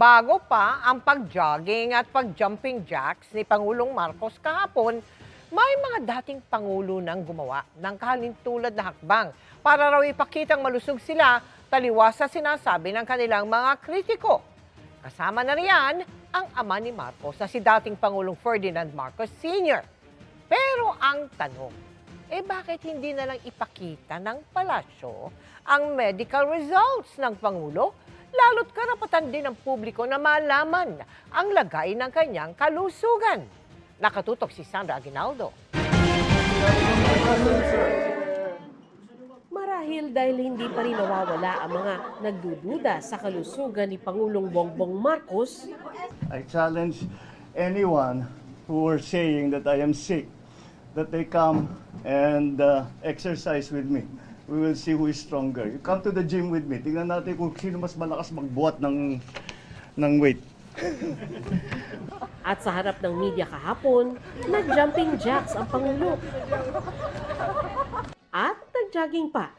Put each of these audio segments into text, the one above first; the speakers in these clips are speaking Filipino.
Bago pa ang pag-jogging at pag-jumping jacks ni Pangulong Marcos kahapon, may mga dating Pangulo nang gumawa ng kahalintulad na hakbang para raw ipakitang malusog sila taliwas sa sinasabi ng kanilang mga kritiko. Kasama na riyan ang ama ni Marcos na si dating Pangulong Ferdinand Marcos Sr. Pero ang tanong, bakit hindi na lang ipakita ng palasyo ang medical results ng Pangulo? Lalo't karapatan din ng publiko na malaman ang lagay ng kanyang kalusugan. Nakatutok si Sandra Aguinaldo. Marahil dahil hindi pa rin nawawala ang mga nagdududa sa kalusugan ni Pangulong Bongbong Marcos, I challenge anyone who are saying that I am sick, that they come and exercise with me. We will see who is stronger. You come to the gym with me. Tingnan natin kung sino mas malakas magbuhat ng weight. at sa harap ng media kahapon, nag-jumping jacks ang Pangulo. At nag-jogging pa.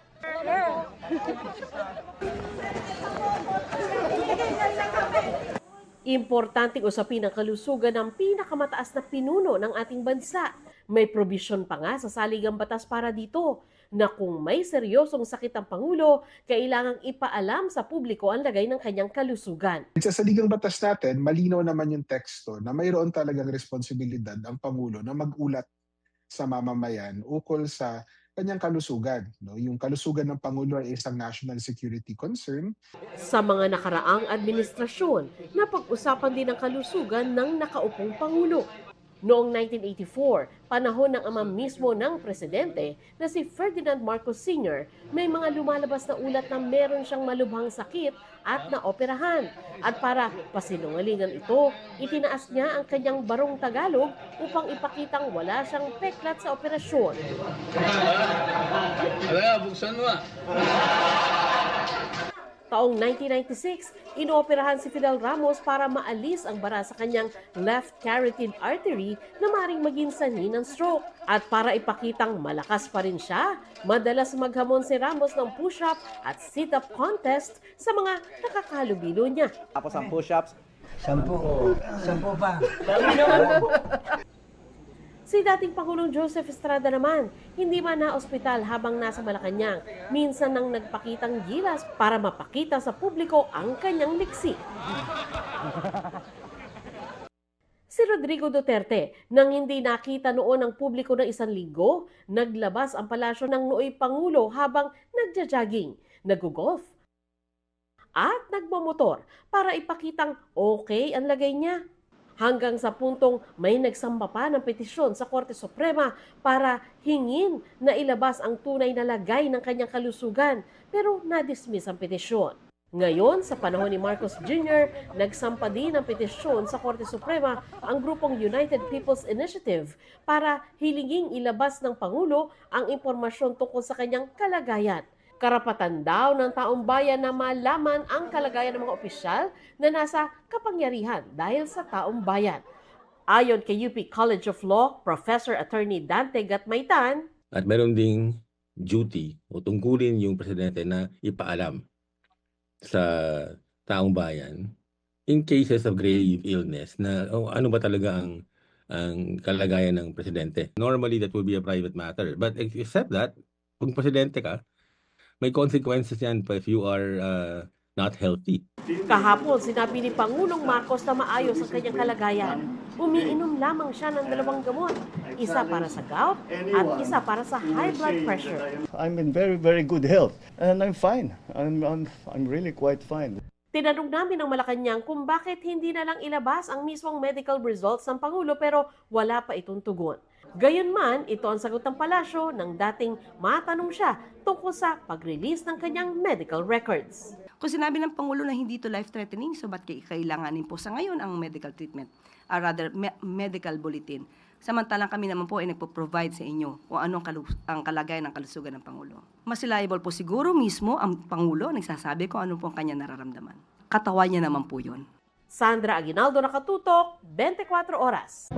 Importanteng usapin ang kalusugan ng pinakamataas na pinuno ng ating bansa. May probisyon pa nga sa saligang batas para dito na kung may seryosong sakit ang Pangulo, kailangang ipaalam sa publiko ang lagay ng kanyang kalusugan. Sa saligang batas natin, malinaw naman yung teksto na mayroon talagang responsibilidad ang Pangulo na mag-ulat sa mamamayan ukol sa kanyang kalusugan. Yung kalusugan ng Pangulo ay isang national security concern. Sa mga nakaraang administrasyon, napag-usapan din ang kalusugan ng nakaupong Pangulo. Noong 1984, panahon ng ama mismo ng presidente na si Ferdinand Marcos Sr., may mga lumalabas na ulat na meron siyang malubhang sakit at naoperahan. At para pasinungalingan ito, itinaas niya ang kanyang barong Tagalog upang ipakitang wala siyang peklat sa operasyon. Buksan mo. Taong 1996, inooperahan si Fidel Ramos para maalis ang bara sa kanyang left carotid artery na maring maging sanhi ng stroke. At para ipakitang malakas pa rin siya, madalas maghamon si Ramos ng push-up at sit-up contest sa mga nakakalubilo niya. Tapos ang push-ups, 10 pa. Si dating Pangulong Joseph Estrada naman, hindi man na-ospital habang nasa Malacanang, minsan nang nagpakitang gilas para mapakita sa publiko ang kanyang liksi. Si Rodrigo Duterte, nang hindi nakita noon ng publiko ng 1 linggo, naglabas ang palasyo ng nooy Pangulo habang nagja-jogging, nag-golf at nagmamotor para ipakitang okay ang lagay niya. Hanggang sa puntong may nagsamba pa ng petisyon sa Korte Suprema para hingin na ilabas ang tunay na lagay ng kanyang kalusugan, pero na-dismiss ang petisyon. Ngayon, sa panahon ni Marcos Jr., nagsampa din ng petisyon sa Korte Suprema ang grupong United People's Initiative para hilinging ilabas ng Pangulo ang impormasyon tungkol sa kanyang kalagayan. Karapatan daw ng taong bayan na malaman ang kalagayan ng mga opisyal na nasa kapangyarihan dahil sa taong bayan. Ayon kay UP College of Law, Professor Attorney Dante Gatmaytan, at meron ding duty o tungkulin yung presidente na ipaalam sa taong bayan in cases of grave illness na ano ba talaga ang kalagayan ng presidente. Normally, that will be a private matter. But except that, kung presidente ka, may consequences yan if you are not healthy. kahapon sinabi ni Pangulong Marcos na maayos ang kanyang kalagayan. Umiinom lamang siya ng 2 gamot, isa para sa gout at isa para sa high blood pressure. I'm in very, very good health and I'm fine. I'm really quite fine. Tinanong namin ng Malacanang kung bakit hindi na lang ilabas ang mismong medical results ng Pangulo pero wala pa itong tugon. Gayunman, ito ang sagot ng palasyo nang dating matanong siya tungkol sa pag-release ng kanyang medical records. Kung sinabi ng Pangulo na hindi ito life-threatening, so ba't kailanganin po sa ngayon ang medical treatment? Or rather, medical bulletin. Samantalang kami naman po ay nagpo-provide sa inyo kung ano ang kalagayan ng kalusugan ng Pangulo. Mas reliable po siguro mismo ang Pangulo nagsasabi kung ano po ang kanya nararamdaman. Katawan niya naman po yun. Sandra Aguinaldo, Nakatutok, 24 Oras.